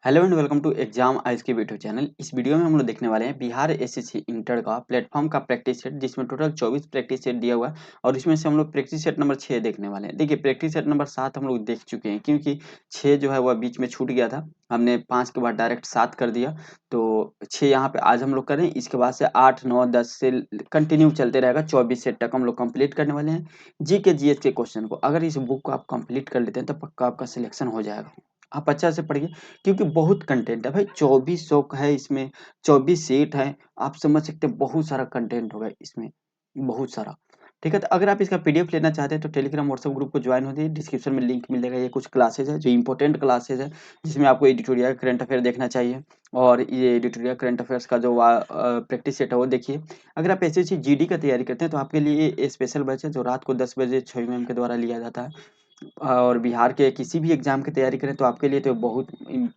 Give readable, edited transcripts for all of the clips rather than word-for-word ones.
Hello and welcome to exam eyes के YouTube channel. इस video में हम लोग देखने वाले हैं बिहार एसएससी इंटर का प्लेटफॉर्म का प्रैक्टिस सेट, जिसमें टोटल 24 प्रैक्टिस सेट दिया हुआ है और इसमें से हम लोग प्रैक्टिस सेट नंबर 6 देखने वाले हैं। देखिए, प्रैक्टिस सेट नंबर 7 हम लोग देख चुके हैं, क्योंकि 6 जो है वह बीच में छूट गया था। हमने 5 के बाद डायरेक्ट 7 कर दिया, तो 6 यहाँ पे आज हम लोग करें। इसके बाद से 8 9 10 से कंटिन्यू चलते रहेगा। 24 सेट तक हम लोग कंप्लीट करने वाले हैं। जी के जीएस के क्वेश्चन को अगर इस बुक को आप कंप्लीट कर लेते हैं तो पक्का आपका सिलेक्शन हो जाएगा। आप अच्छा से पढ़िए, क्योंकि बहुत कंटेंट है भाई। 2400 का है, इसमें 24 सीट है। आप समझ सकते हैं बहुत सारा कंटेंट होगा इसमें, बहुत सारा। ठीक है, तो अगर आप इसका पीडीएफ लेना चाहते हैं तो टेलीग्राम व्हाट्सएप ग्रुप को ज्वाइन हो जाइए। डिस्क्रिप्शन में लिंक मिलेगा। ये कुछ क्लासेज है जो इंपॉर्टेंट क्लासेज है, जिसमें आपको एडिटोरियल करंट अफेयर देखना चाहिए। और ये एडिटोरियल करंट अफेयर्स का जो प्रैक्टिस सेट है वो देखिए। अगर आप एसएससी जीडी का तैयारी करते हैं तो आपके लिए ये स्पेशल बैच है, जो रात को 10 बजे छोई मैम के द्वारा लिया जाता है। और बिहार के किसी भी एग्जाम की तैयारी करें तो आपके लिए तो बहुत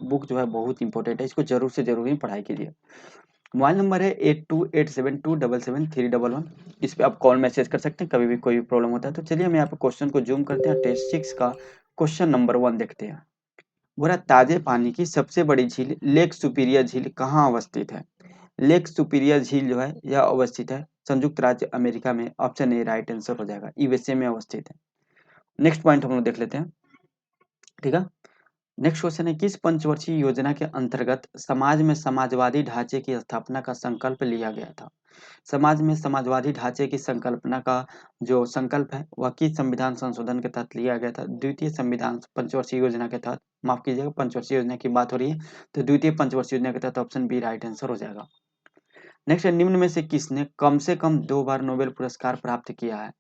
बुक जो है बहुत इंपॉर्टेंट है। इसको जरूर से जरूर ही पढ़ाई कीजिए। मोबाइल नंबर है 8287277311। इस पे आप कॉल मैसेज कर सकते हैं, कभी भी कोई भी प्रॉब्लम होता है तो। चलिए हम यहाँ पे क्वेश्चन को जूम करते हैं। टेस्ट 6 का क्वेश्चन नंबर 1 देखते हैं। बोला, ताजे पानी की सबसे बड़ी झील लेक सुपीरियर झील कहाँ अवस्थित है? लेक सुपीरियर झील जो है यह अवस्थित है संयुक्त राज्य अमेरिका में। ऑप्शन ए राइट आंसर हो जाएगा, यूएसए में अवस्थित है। नेक्स्ट पॉइंट हम लोग देख लेते हैं। ठीक है, नेक्स्ट क्वेश्चन है, किस पंचवर्षीय योजना के अंतर्गत समाज में समाजवादी ढांचे की स्थापना का संकल्प लिया गया था? समाज में समाजवादी ढांचे की संकल्पना का जो संकल्प है वह किस संविधान संशोधन के तहत लिया गया था? द्वितीय संविधान पंचवर्षीय योजना के तहत। माफ कीजिएगा, पंचवर्षीय योजना की बात हो रही है तो द्वितीय पंचवर्षीय योजना के तहत ऑप्शन बी राइट आंसर हो जाएगा। नेक्स्ट है, निम्न में से किसने कम से कम 2 बार नोबेल पुरस्कार प्राप्त किया है?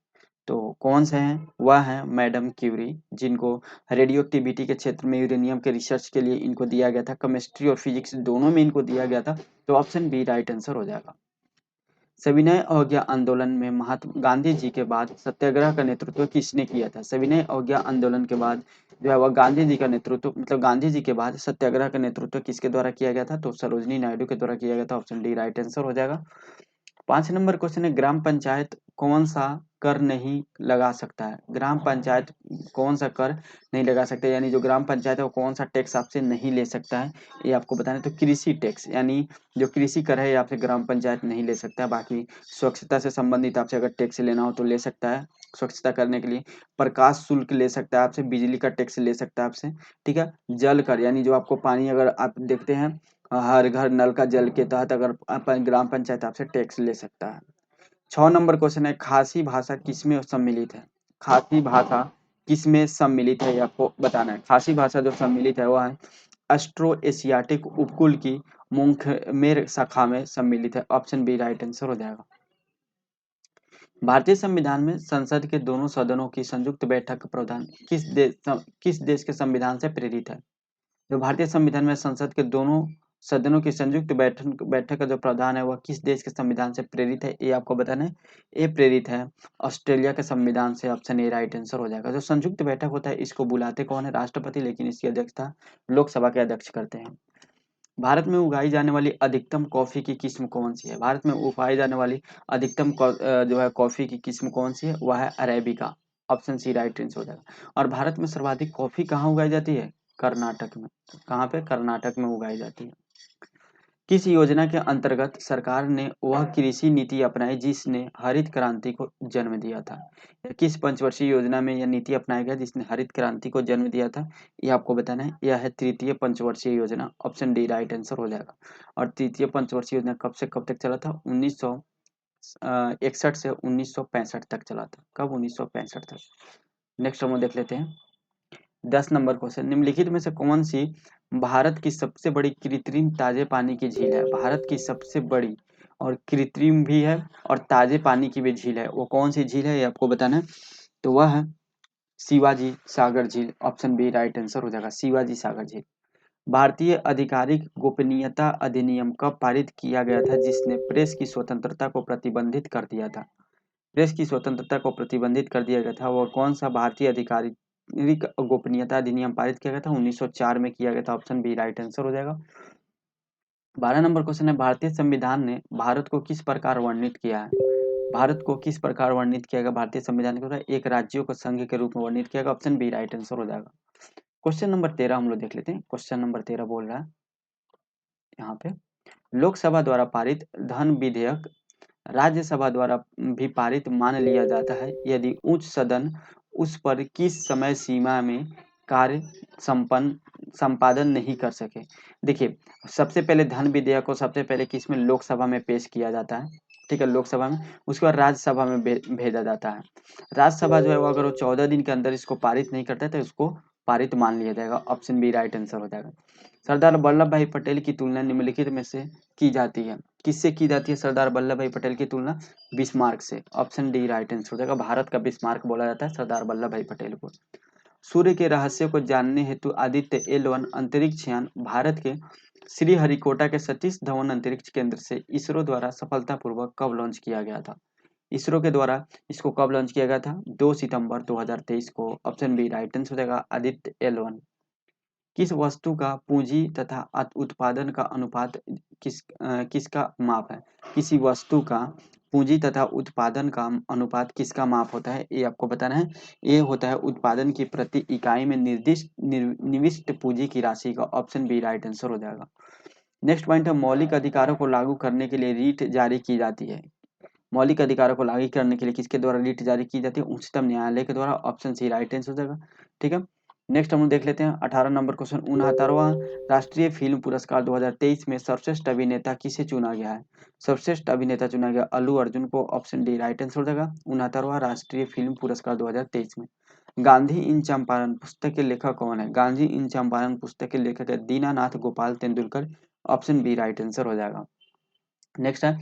तो कौन से हैं? वह हैं मैडम क्यूरी, जिनको रेडियो एक्टिविटी के क्षेत्र में यूरेनियम के रिसर्च के लिए इनको दिया गया था। केमिस्ट्री और फिजिक्स दोनों में इनको दिया गया था, तो ऑप्शन बी राइट आंसर हो जाएगा। सविनय अवज्ञा आंदोलन में महात्मा गांधी जी के बाद सत्याग्रह का नेतृत्व किसने किया था? सविनय अवज्ञा आंदोलन के बाद जो है वह गांधी जी का नेतृत्व, मतलब गांधी जी के बाद सत्याग्रह का नेतृत्व किसके द्वारा किया गया था? तो सरोजनी नायडू के द्वारा किया गया था। ऑप्शन डी राइट आंसर हो जाएगा। 5 नंबर क्वेश्चन है, ग्राम पंचायत कौन सा कर नहीं लगा सकता है? ग्राम पंचायत कौन सा कर नहीं लगा सकता है, यानी जो ग्राम पंचायत है वो कौन सा टैक्स आपसे नहीं ले सकता है? ये आपको बताना है। तो कृषि टैक्स, यानी जो कृषि कर है ये आपसे ग्राम पंचायत नहीं ले सकता है। बाकी स्वच्छता से संबंधित आपसे अगर टैक्स लेना हो तो ले सकता है, स्वच्छता करने के लिए। प्रकाश शुल्क ले सकता है आपसे, बिजली का टैक्स ले सकता है आपसे। ठीक है, जल कर, यानी जो आपको पानी अगर आप देखते हैं हर घर नल का जल के तहत अगर ग्राम पंचायत आपसे टैक्स ले सकता है। 6 नंबर क्वेश्चन है, खासी भाषा किसमें सम्मिलित है? खासी भाषा किसमें सम्मिलित है ये आपको बताना है। खासी भाषा जो सम्मिलित है वह है अस्ट्रो एशियाटिक उपकुल की मुंखमेर शाखा में सम्मिलित है। ऑप्शन बी राइट आंसर हो जाएगा। भारतीय संविधान में संसद के दोनों सदनों की संयुक्त बैठक का प्रावधान किस देश के संविधान से प्रेरित है? जो भारतीय संविधान में संसद के दोनों सदनों की संयुक्त बैठक बैठक का जो प्रावधान है वह किस देश के संविधान से प्रेरित है? ये आपको बताना है। ये प्रेरित है ऑस्ट्रेलिया के संविधान से। ऑप्शन ए राइट आंसर हो जाएगा। जो संयुक्त बैठक होता है इसको बुलाते कौन है? राष्ट्रपति, लेकिन इसकी अध्यक्षता लोकसभा के अध्यक्ष करते हैं। भारत में उगाई जाने वाली अधिकतम कॉफी की किस्म कौन सी है? भारत में उगाई जाने वाली अधिकतम जो है कॉफी की किस्म कौन सी है? वह है arabica. Option C right answer हो जाएगा। और भारत में सर्वाधिक कॉफी कहाँ उगाई जाती है? कर्नाटक में। कहाँ पे? कर्नाटक में उगाई जाती है। किस योजना के अंतर्गत सरकार ने वह कृषि नीति अपनाई जिसने हरित क्रांति को जन्म दिया था? किस पंचवर्षीय योजना में यह नीति अपनाया गया जिसने हरित क्रांति को जन्म दिया था? ये आपको बताना है। यह है तृतीय पंचवर्षीय योजना। ऑप्शन डी राइट आंसर हो जाएगा। और तृतीय पंचवर्षीय योजना कब से कब तक चला था? 1961 से 1965 तक चला था। कब? 1965 तक। नेक्स्ट हम देख लेते हैं। 10 नंबर क्वेश्चन, निम्नलिखित में से कौन सी भारत की सबसे बड़ी कृत्रिम ताजे पानी की झील है? भारत की सबसे बड़ी और कृत्रिम भी है और ताजे पानी की भी झील है, वो कौन सी झील है ये आपको बताना है। तो वह है शिवाजी सागर झील। ऑप्शन बी राइट आंसर हो जाएगा, शिवाजी सागर झील। भारतीय आधिकारिक गोपनीयता अधिनियम कब पारित किया गया था जिसने प्रेस की स्वतंत्रता को प्रतिबंधित कर दिया था? प्रेस की स्वतंत्रता को प्रतिबंधित कर दिया गया था, वह कौन सा भारतीय आधिकारिक गोपनीयता अधिनियम पारित किया गया था? 1904 में किया गया था। ऑप्शन बी राइट आंसर हो जाएगा। 12 नंबर क्वेश्चन है, भारतीय संविधान ने भारत को किस प्रकार वर्णित किया है? भारत को किस प्रकार वर्णित किया गया भारतीय संविधान के द्वारा? एक राज्यों को संघ के रूप में वर्णित किया गया। ऑप्शन बी राइट आंसर हो जाएगा। क्वेश्चन नंबर 13 हम लोग देख लेते हैं। क्वेश्चन नंबर 13 बोल रहा है यहाँ पे, लोकसभा द्वारा पारित धन विधेयक राज्यसभा द्वारा भी पारित मान लिया जाता है यदि उच्च सदन उस पर किस समय सीमा में कार्य संपादन नहीं कर सके। देखिए, सबसे पहले धन विधेयक को सबसे पहले किस में, लोकसभा में पेश किया जाता है, ठीक है, लोकसभा में। उसके बाद राज्यसभा में भेजा जाता है। राज्यसभा जो है वो अगर वो 14 दिन के अंदर इसको पारित नहीं करता है तो इसको पारित मान लिया जाएगा। ऑप्शन बी राइट आंसर हो जाएगा। सरदार वल्लभ भाई पटेल की तुलना निम्नलिखित में से की जाती है। किससे की जाती है सरदार वल्लभ भाई पटेल की तुलना? बिस्मार्क से। ऑप्शन डी राइट आंसर हो जाएगा। भारत का बिस्मार्क बोला जाता है सरदार वल्लभ भाई पटेल को। सूर्य के रहस्य को जानने हेतु आदित्य L1 अंतरिक्ष यान भारत के श्रीहरिकोटा के सतीश धवन अंतरिक्ष केंद्र से इसरो द्वारा सफलतापूर्वक कब लॉन्च किया गया था? इसरो के द्वारा इसको कब लॉन्च किया गया था? 2 सितंबर 2023 को। ऑप्शन बी राइट आंसर हो जाएगा, आदित्य L1। किस वस्तु का पूंजी तथा उत्पादन का अनुपात किसका माप है? किसी वस्तु का पूंजी तथा उत्पादन का अनुपात किसका माप होता है, ये आपको बताना है। ये होता है उत्पादन की प्रति इकाई में निर्दिष्ट निविष्ट पूंजी की राशि का। ऑप्शन बी राइट आंसर हो जाएगा। नेक्स्ट पॉइंट है, मौलिक अधिकारों को लागू करने के लिए रीट जारी की जाती है। मौलिक अधिकारों को लागू करने के लिए किसके द्वारा रीट जारी की जाती है? उच्चतम न्यायालय के द्वारा। ऑप्शन सी राइट आंसर हो जाएगा। ठीक है, नेक्स्ट हम देख लेते हैं 18 नंबर क्वेश्चन। 69वां राष्ट्रीय फिल्म पुरस्कार 2023 में सर्वश्रेष्ठ अभिनेता किसे चुना गया है? सर्वश्रेष्ठ अभिनेता चुना गया अल्लू अर्जुन को। ऑप्शन डी राइट आंसर हो जाएगा। 69वां राष्ट्रीय फिल्म पुरस्कार 2023 में। गांधी इन चंपारण पुस्तक के लेखक कौन है? गांधी इन चंपारण पुस्तक के लेखक है Dinanath Gopal Tendulkar. Option B right answer हो जाएगा। नेक्स्ट है,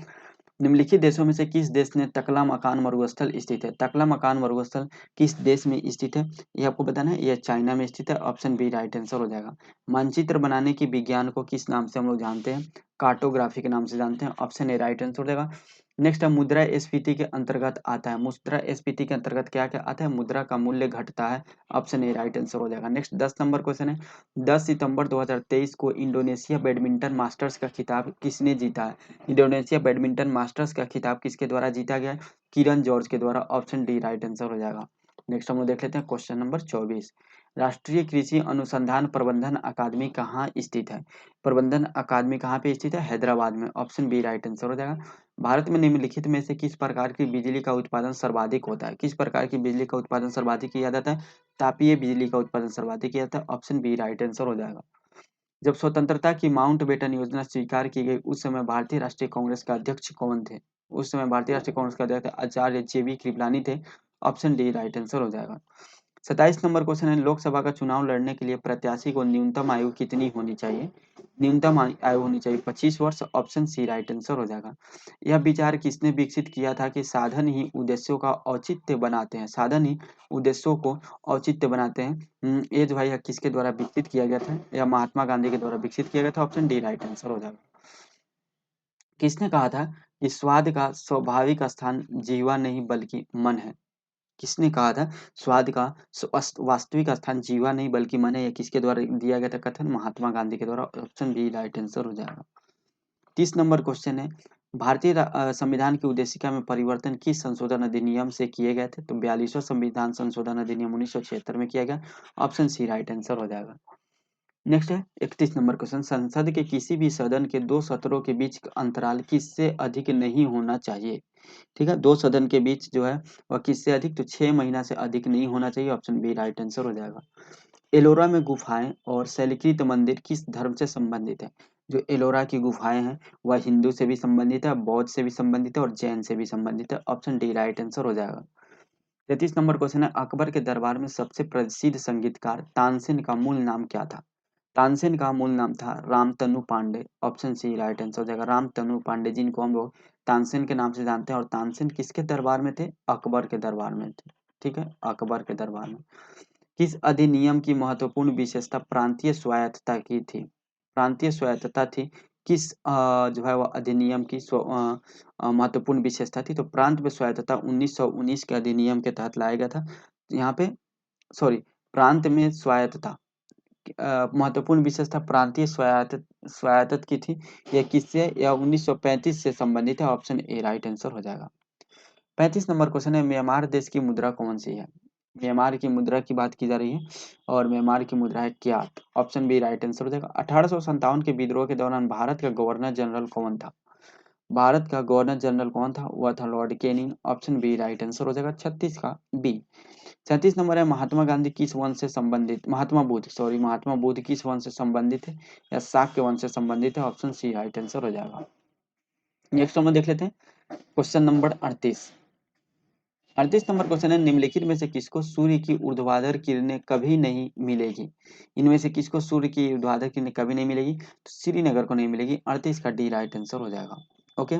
निम्नलिखित देशों में से किस देश में तकला मकान मरुस्थल स्थित है? तकला मकान मरुस्थल किस देश में स्थित है, ये आपको बताना है। यह चाइना में स्थित है। ऑप्शन बी राइट आंसर हो जाएगा। मानचित्र बनाने की विज्ञान को किस नाम से हम लोग जानते हैं? कार्टोग्राफी के नाम से जानते हैं। ऑप्शन ए राइट आंसर हो जाएगा। नेक्स्ट है, मुद्रास्फीति के अंतर्गत आता है। मुद्रास्फीति के अंतर्गत क्या क्या आता है? मुद्रा का मूल्य घटता है। ऑप्शन ए राइट आंसर हो जाएगा। नेक्स्ट 10 नंबर क्वेश्चन है, 10 सितंबर 2023 को इंडोनेशिया बैडमिंटन मास्टर्स का खिताब किसने जीता है? इंडोनेशिया बैडमिंटन मास्टर्स का खिताब किसके द्वारा जीता गया? किरण जॉर्ज के द्वारा। ऑप्शन डी राइट आंसर हो जाएगा। नेक्स्ट हम लोग देख लेते हैं क्वेश्चन नंबर 24। राष्ट्रीय कृषि अनुसंधान प्रबंधन अकादमी कहाँ स्थित है? प्रबंधन अकादमी कहाँ पे स्थित है? हैदराबाद में। ऑप्शन बी राइट आंसर हो जाएगा। भारत में निम्नलिखित में से किस प्रकार की बिजली का उत्पादन सर्वाधिक होता है? किस प्रकार की बिजली का उत्पादन सर्वाधिक किया जाता है? तापीय बिजली का उत्पादन सर्वाधिक किया जाता है। ऑप्शन बी राइट आंसर हो जाएगा। जब स्वतंत्रता की माउंटबेटन योजना स्वीकार की गई उस समय भारतीय राष्ट्रीय कांग्रेस का अध्यक्ष कौन थे? उस समय भारतीय राष्ट्रीय कांग्रेस के अध्यक्ष आचार्य JB कृपलानी थे। ऑप्शन डी राइट आंसर हो जाएगा। 27 नंबर क्वेश्चन है, लोकसभा का चुनाव लड़ने के लिए प्रत्याशी को न्यूनतम आयु कितनी होनी चाहिए? न्यूनतम आयु होनी चाहिए 25 वर्ष। ऑप्शन सी राइट आंसर हो जाएगा। यह विचार किसने विकसित किया था कि साधन ही उद्देश्यों का औचित्य बनाते हैं? साधन ही उद्देश्यों को औचित्य बनाते हैं। ये जो है किसके द्वारा विकसित किया गया था? यह महात्मा गांधी के द्वारा विकसित किया गया था। ऑप्शन डी राइट आंसर हो जाएगा। किसने कहा था कि स्वाद का स्वाभाविक स्थान जीवा नहीं बल्कि मन है? किसने कहा था स्वाद का वास्तविक स्थान जीवा नहीं बल्कि मन है? यह किसके द्वारा दिया गया था कथन? महात्मा गांधी के द्वारा। ऑप्शन बी राइट आंसर हो जाएगा। 30 नंबर क्वेश्चन है, भारतीय संविधान की उद्देशिका में परिवर्तन किस संशोधन अधिनियम से किए गए थे? तो 42वां संविधान संशोधन अधिनियम 1976 में किया गया। ऑप्शन सी राइट आंसर हो जाएगा। नेक्स्ट है 31 नंबर क्वेश्चन, संसद के किसी भी सदन के दो सत्रों के बीच का अंतराल किससे अधिक नहीं होना चाहिए? ठीक है, दो सदन के बीच जो है वह किससे अधिक? तो 6 महीना से अधिक नहीं होना चाहिए। ऑप्शन बी राइट आंसर हो जाएगा। एलोरा में गुफाएं और शैलकृत मंदिर किस धर्म से संबंधित है? जो एलोरा की गुफाएं हैं वह हिंदू से भी संबंधित है, बौद्ध से भी संबंधित है और जैन से भी संबंधित है। ऑप्शन डी राइट आंसर हो जाएगा। 33 नंबर क्वेश्चन है, अकबर के दरबार में सबसे प्रसिद्ध संगीतकार तानसेन का मूल नाम क्या था? तानसेन का मूल नाम था Ramtanu Pandey. Option C right answer हो जाएगा। रामतनु पांडे जिनको हम लोग तानसेन के नाम से जानते हैं, और तानसेन किसके दरबार में थे? अकबर के दरबार में थे। ठीक है, अकबर के दरबार में। किस अधिनियम की महत्वपूर्ण विशेषता प्रांतीय स्वायत्तता की थी? प्रांतीय स्वायत्तता थी। किस जो है वह अधिनियम की महत्वपूर्ण विशेषता थी? तो प्रांत में स्वायत्तता 1919 के अधिनियम के तहत लाया गया था। यहाँ पे सॉरी, प्रांत में स्वायत्तता महत्वपूर्ण विशेषता प्रांतीय स्वायत्त की थी। यह किससे? यह 1935 से संबंधित है। ऑप्शन ए राइट आंसर हो जाएगा। 35 नंबर क्वेश्चन है, म्यांमार देश की मुद्रा कौन सी है? म्यांमार की मुद्रा की बात की जा रही है और म्यांमार की मुद्रा है kyat. Option B right answer हो जाएगा। 1857 के विद्रोह के दौरान भारत का गवर्नर जनरल कौन था? भारत का गवर्नर जनरल कौन था? वह था Lord Canning. Option B right answer हो जाएगा 36 का बी। 37 नंबर है महात्मा गांधी किस वंश से संबंधित, महात्मा बुद्ध किस वंश से संबंधित है या शाक्य वंश से संबंधित है? ऑप्शन सी राइट आंसर हो जाएगा। नेक्स्ट हम देख लेते हैं क्वेश्चन नंबर 38। 38 नंबर क्वेश्चन है निम्नलिखित में से किसको सूर्य की ऊर्ध्वाधर किरणें कभी नहीं मिलेगी? इनमें से किसको सूर्य की ऊर्ध्वाधर किरणें कभी नहीं मिलेगी? तो श्रीनगर को नहीं मिलेगी। 38 का डी राइट आंसर हो जाएगा। ओके,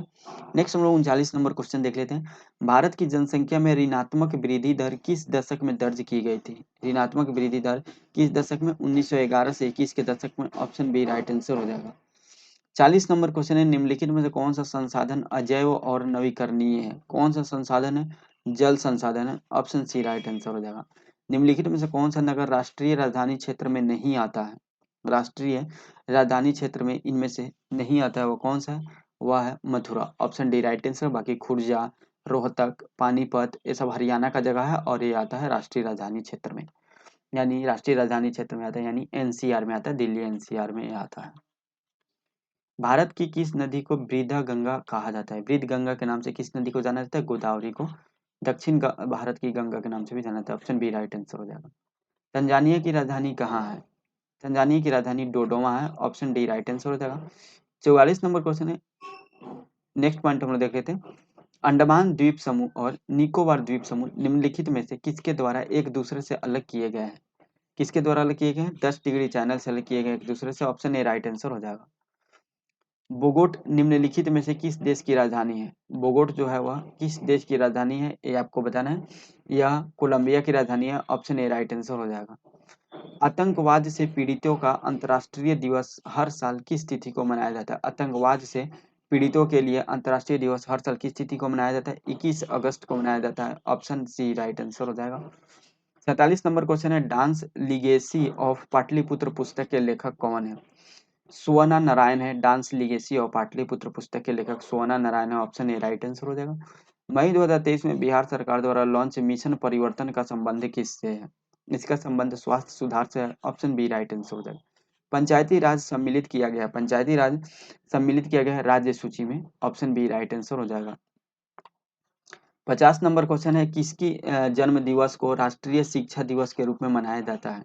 नेक्स्ट हम लोग 39 नंबर क्वेश्चन देख लेते हैं। भारत की जनसंख्या में ऋणात्मक वृद्धि दर किस दशक में दर्ज की गई थी? ऋणात्मक वृद्धि दर किस दशक में? 1911 से 21 के दशक में। ऑप्शन बी राइट आंसर हो जाएगा। 40 नंबर क्वेश्चन है निम्नलिखित में से कौन सा संसाधन अजैव और नवीकरणीय है? कौन सा संसाधन है? जल संसाधन है। ऑप्शन सी राइट आंसर हो जाएगा। निम्नलिखित में से कौन सा नगर राष्ट्रीय राजधानी क्षेत्र में नहीं आता है? राष्ट्रीय राजधानी क्षेत्र में इनमें से नहीं आता है, वो कौन सा है? वह है Mathura. Option D right answer. बाकी खुर्जा, रोहतक, पानीपत ये सब हरियाणा का जगह है और ये आता है राष्ट्रीय राजधानी क्षेत्र में, यानी राष्ट्रीय राजधानी क्षेत्र में आता है, यानी एनसीआर में आता है, दिल्ली एनसीआर में ये आता है। भारत की किस नदी को वृद्धा गंगा कहा जाता है? वृद्ध गंगा के नाम से किस नदी को जाना जाता है? गोदावरी को। भारत की गंगा के नाम से भी जाना जाता है। ऑप्शन बी राइट आंसर हो जाएगा। तंजानिया की राजधानी कहाँ है? तंजानिया की राजधानी डोडोमा है। ऑप्शन डी राइट आंसर हो जाएगा। 44 नंबर क्वेश्चन है, नेक्स्ट पॉइंट हम लोग देख लेते हैं। अंडमान द्वीप समूह और निकोबार द्वीप समूह निम्नलिखित में से किसके द्वारा एक दूसरे से अलग किए गए हैं? किसके द्वारा अलग किए गए हैं? 10 डिग्री चैनल से अलग किए गए एक दूसरे से। ऑप्शन ए राइट आंसर हो जाएगा। बोगोट निम्नलिखित में से किस देश की राजधानी है? बोगोट जो है वह किस देश की राजधानी है, ये आपको बताना है। यह कोलंबिया की राजधानी है। ऑप्शन ए राइट आंसर हो जाएगा। आतंकवाद से पीड़ितों का अंतर्राष्ट्रीय दिवस हर साल किस तिथि को मनाया जाता है? आतंकवाद से पीड़ितों के लिए अंतर्राष्ट्रीय दिवस हर साल किस तिथि को मनाया जाता है? 21 अगस्त को मनाया जाता है। ऑप्शन सी राइट आंसर हो जाएगा। 47 नंबर क्वेश्चन है डांस लिगेसी ऑफ पाटलिपुत्र पुस्तक के लेखक कौन है? सुवर्ण नारायण है। डांस लिगेसी और पाटलिपुत्र पुस्तक के लेखक सुवर्ण नारायण है। ऑप्शन ए राइट आंसर हो जाएगा। मई 2023 में बिहार सरकार द्वारा लॉन्च मिशन परिवर्तन का संबंध किससे है? इसका संबंध स्वास्थ्य सुधार से है। ऑप्शन बी राइट आंसर हो जाएगा। पंचायती राज सम्मिलित किया गया, पंचायती राज सम्मिलित किया गया है राज्य सूची में। ऑप्शन बी राइट आंसर हो जाएगा। 50 नंबर क्वेश्चन है किसकी जन्म दिवस को राष्ट्रीय शिक्षा दिवस के रूप में मनाया जाता है?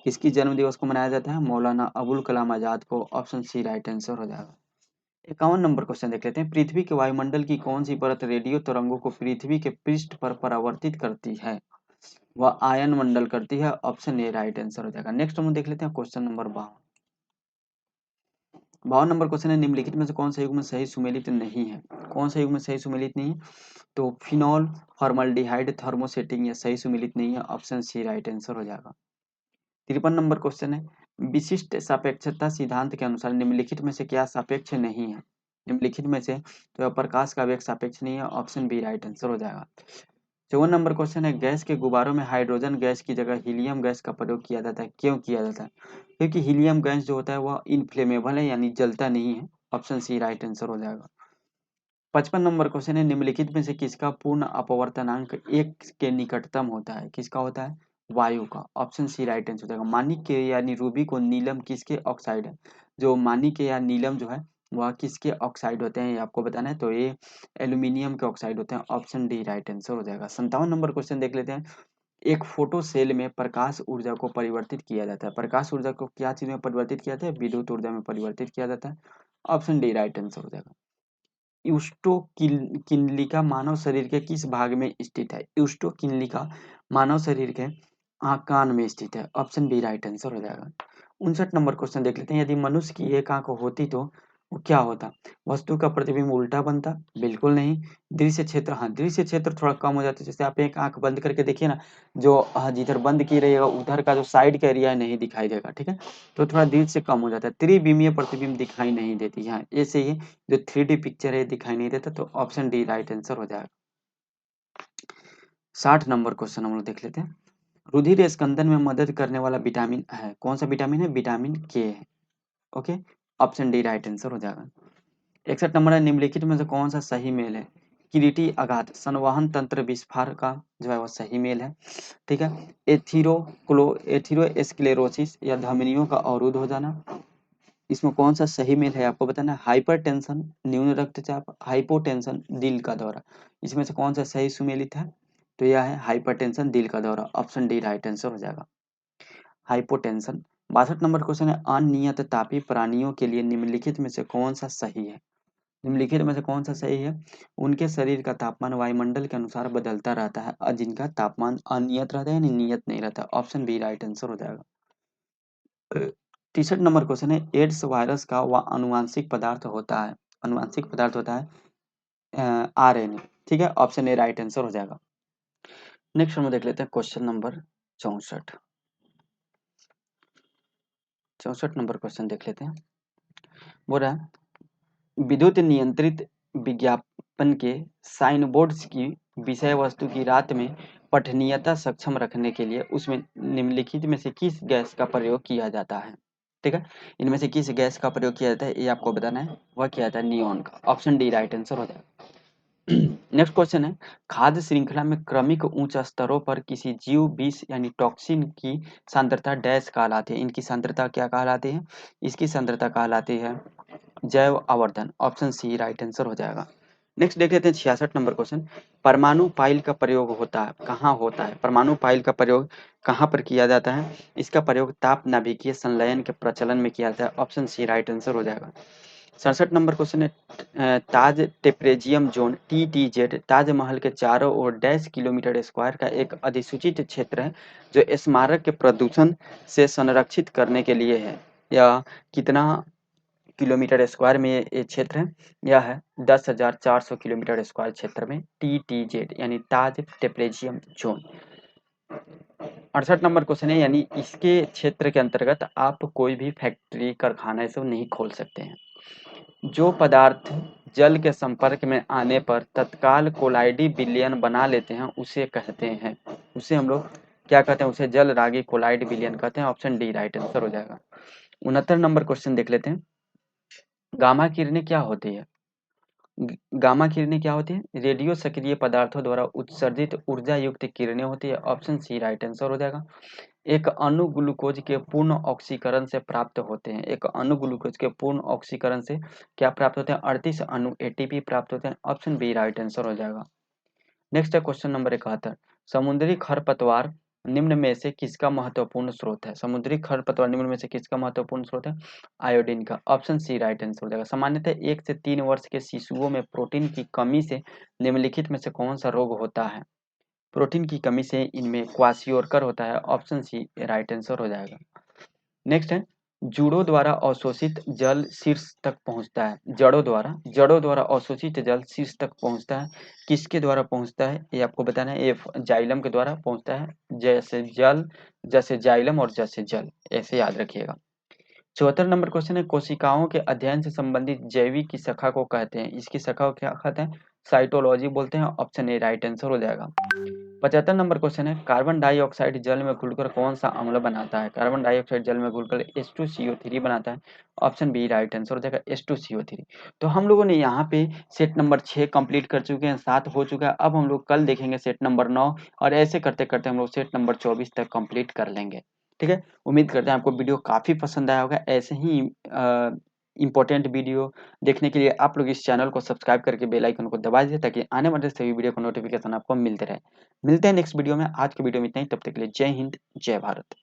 किसकी जन्म दिवस को मनाया जाता है? मौलाना अबुल कलाम आजाद को। ऑप्शन सी राइट आंसर हो जाएगा। 51 नंबर क्वेश्चन देख लेते हैं। पृथ्वी के वायुमंडल की कौन सी परत रेडियो तरंगों को पृथ्वी के पृष्ठ पर परावर्तित करती है? वह आयन मंडल करती है। ऑप्शन ए राइट आंसर हो जाएगा। नेक्स्ट हम देख लेते हैं क्वेश्चन नंबर 52। 52 नंबर क्वेश्चन है निम्नलिखित में से कौन सा युग्म सही सुमेलित नहीं है? कौन सा युग्म सही सुमेलित नहीं है? तो फिनॉल फॉर्मल्डिहाइड थर्मोसेटिंग, या सही सुमेलित नहीं है। ऑप्शन सी राइट आंसर हो जाएगा। 53 नंबर क्वेश्चन है विशिष्ट सापेक्षता सिद्धांत के अनुसार निम्नलिखित में से क्या सापेक्ष नहीं है? निम्नलिखित में से तो प्रकाश का वेग सापेक्ष नहीं है। ऑप्शन बी राइट आंसर हो जाएगा। 54 नंबर क्वेश्चन है गैस के गुब्बारों में हाइड्रोजन गैस की जगह हीलियम गैस का प्रयोग किया जाता है, क्यों किया जाता है? क्योंकि हीलियम गैस जो होता है वह इनफ्लेमेबल है, यानी जलता नहीं है। ऑप्शन सी राइट आंसर हो जाएगा। 55 नंबर क्वेश्चन है निम्नलिखित में से किसका पूर्ण अपवर्तनांक 1 के निकटतम होता है? किसका होता है? वायु का। ऑप्शन सी राइट आंसर हो जाएगा। माणिक्य यानी रूबी को नीलम किसके ऑक्साइड है? जो माणिक्य या नीलम जो है वह किसके ऑक्साइड होते हैं, ये आपको बताना है। तो ये एल्यूमिनियम के ऑक्साइड होते हैं। ऑप्शन डी राइट आंसर हो जाएगा। 57 नंबर क्वेश्चन देख लेते हैं। एक फोटो सेल में प्रकाश ऊर्जा को परिवर्तित किया जाता है। प्रकाश ऊर्जा को क्या चीज में परिवर्तित किया जाता है? विद्युत ऊर्जा में परिवर्तित किया जाता है। ऑप्शन डी राइट आंसर हो जाएगा। यूस्टोकिनलिका मानव शरीर के किस भाग में स्थित है? यूस्टोकिनलिका मानव शरीर के कान में स्थित है। ऑप्शन बी राइट आंसर हो जाएगा। 59 नंबर क्वेश्चन देख लेते हैं। यदि मनुष्य की एक आंख होती तो वो क्या होता? वस्तु का प्रतिबिंब उल्टा बनता? बिल्कुल नहीं। दृश्य क्षेत्र, हाँ दृश्य क्षेत्र थोड़ा कम हो जाता है। जैसे आप एक आंख बंद करके देखिए ना, जो जिधर बंद की रहेगा उधर का जो साइड का एरिया है नहीं दिखाई देगा, ठीक है। तो थोड़ा दृश्य कम हो जाता है। त्रिविमीय प्रतिबिंब दिखाई नहीं देती है, ऐसे ही जो 3D पिक्चर है दिखाई नहीं देता। तो ऑप्शन डी राइट आंसर हो जाएगा। 60 नंबर क्वेश्चन हम लोग देख लेते हैं। रुधिर स्कंदन में मदद करने वाला विटामिन है, कौन सा विटामिन है? विटामिन के है। Okay, option D right answer हो जाएगा। 61 नंबर है निम्नलिखित में से कौन सा सही मेल है? किरीटी आघात संवहन तंत्र विस्फार का जो है वो सही मेल है। ठीक है। एथीरोस्क्लेरोसिस या धमनियों का अवरुद्ध हो जाना, इसमें कौन सा सही मेल है आपको बताना है। हाइपरटेंशन न्यून रक्तचाप, हाइपोटेंशन दिल का दौरा, इसमें से कौन सा सही सुमेलित है, तो यह है हाइपरटेंशन दिल का दौरा, ऑप्शन डी राइट आंसर हो जाएगा हाइपोटेंशन। 62 नंबर क्वेश्चन है अनियत तापी प्राणियों के लिए निम्नलिखित में से कौन सा सही है। निम्नलिखित में से कौन सा सही है, उनके शरीर का तापमान वायुमंडल के अनुसार बदलता रहता है और जिनका तापमान अनियत रहता है यानी नियत नहीं रहता, ऑप्शन बी राइट आंसर हो जाएगा। 63 नंबर क्वेश्चन है एड्स वायरस का वह अनुवांशिक पदार्थ होता है, अनुवांशिक पदार्थ होता है आरएनए। ठीक है, ऑप्शन ए राइट आंसर हो जाएगा। नेक्स्ट हम देख लेते हैं क्वेश्चन नंबर 64। 64 नंबर क्वेश्चन देख लेते हैं। बोल रहा है विद्युत नियंत्रित विज्ञापन के साइन बोर्ड्स की विषय वस्तु की रात में पठनीयता सक्षम रखने के लिए उसमें निम्नलिखित में से किस गैस का प्रयोग किया जाता है। ठीक है, इनमें से किस गैस का प्रयोग किया जाता है ये आपको बताना है, वह किया जाता है नियॉन का, ऑप्शन डी राइट आंसर हो जाएगा। नेक्स्ट क्वेश्चन है खाद्य श्रृंखला में क्रमिक उच्च स्तरों पर किसी जीव विष यानी टॉक्सिन की सांद्रता डैश कहलाती है, इनकी सांद्रता क्या कहलाती है, इसकी सांद्रता कहलाती है जैव आवर्धन, ऑप्शन सी राइट आंसर हो जाएगा। नेक्स्ट देख लेते हैं 66 नंबर क्वेश्चन परमाणु पाइल का प्रयोग होता है कहाँ होता है, परमाणु पाइल का प्रयोग कहाँ पर किया जाता है, इसका प्रयोग ताप नाभिकीय संलयन के प्रचलन में किया जाता है, ऑप्शन सी राइट आंसर हो जाएगा। 67 नंबर क्वेश्चन है ताज टेप्रेजियम जोन TTZ ताजमहल के चारों ओर डैश किलोमीटर स्क्वायर का एक अधिसूचित क्षेत्र है जो स्मारक के प्रदूषण से संरक्षित करने के लिए है। यह कितना किलोमीटर स्क्वायर में ये क्षेत्र है, यह है 10,400 किलोमीटर स्क्वायर क्षेत्र में TTZ यानी ताज टेप्रेजियम जोन। 68 नंबर क्वेश्चन है यानी इसके क्षेत्र के अंतर्गत आप कोई भी फैक्ट्री कारखाना ये सब नहीं खोल सकते हैं। जो पदार्थ जल के संपर्क में आने पर तत्काल कोलाइडी विलयन बना लेते हैं उसे कहते हैं, उसे हम लोग क्या कहते हैं, उसे जल रागी कोलाइड विलयन कहते हैं, ऑप्शन डी राइट आंसर हो जाएगा। 69 नंबर क्वेश्चन देख लेते हैं गामा किरणें क्या होती है। गामा किरणें क्या होती है, रेडियो सक्रिय पदार्थों द्वारा उत्सर्जित ऊर्जा युक्त किरणें होती है, ऑप्शन सी राइट आंसर हो जाएगा। एक अणु ग्लूकोज के पूर्ण ऑक्सीकरण से प्राप्त होते हैं, एक अणु ग्लूकोज के पूर्ण ऑक्सीकरण से क्या प्राप्त होते हैं, 38 अणु ATP प्राप्त होते हैं, ऑप्शन बी राइट आंसर हो जाएगा। नेक्स्ट है क्वेश्चन नंबर 71 समुद्री खरपतवार निम्न में से किसका महत्वपूर्ण स्रोत है, समुद्री खरपतवार निम्न में से किसका महत्वपूर्ण स्रोत है, आयोडीन का, ऑप्शन सी राइट आंसर हो जाएगा। सामान्यतः 1 से 3 वर्ष के शिशुओं में प्रोटीन की कमी से निम्नलिखित में से कौन सा रोग होता है, प्रोटीन की कमी से इनमें क्वाशियोरकर होता है, ऑप्शन सी राइट आंसर हो जाएगा। नेक्स्ट है जूड़ों द्वारा अवशोषित जल शीर्ष तक पहुंचता है, जड़ों द्वारा अवशोषित जल शीर्ष तक पहुंचता है, किसके द्वारा पहुंचता है ये आपको बताना है, ये जाइलम के द्वारा पहुंचता है, जैसे जल जैसे जाइलम और जैसे जल, ऐसे याद रखिएगा। 74 नंबर क्वेश्चन है कोशिकाओं के अध्ययन से संबंधित जैविक की शाखा को कहते हैं, इसकी शाखा को क्या कहते हैं, साइटोलॉजी बोलते हैं, ऑप्शन ए राइट आंसर हो जाएगा। 75 नंबर क्वेश्चन है कार्बन डाइऑक्साइड जल में घुलकर कौन सा अम्ल बनाता है, कार्बन डाइऑक्साइड जल में घुलकर H2CO3 बनाता है, ऑप्शन बी राइट आंसर हो जाएगा H2CO3। तो हम लोगों ने यहाँ पे सेट नंबर 6 कंप्लीट कर चुके हैं, 7 हो चुका है, अब हम लोग कल देखेंगे सेट नंबर 9 और ऐसे करते करते हम लोग सेट नंबर 24 तक कंप्लीट कर लेंगे। ठीक है, उम्मीद करते हैं आपको वीडियो काफ़ी पसंद आया होगा। ऐसे ही इंपॉर्टेंट वीडियो देखने के लिए आप लोग इस चैनल को सब्सक्राइब करके बेल आइकन को दबा दीजिए ताकि आने वाले सभी वीडियो का नोटिफिकेशन आपको मिलते रहे। मिलते हैं नेक्स्ट वीडियो में, आज के वीडियो में इतना ही, तब तक के लिए जय हिंद जय भारत।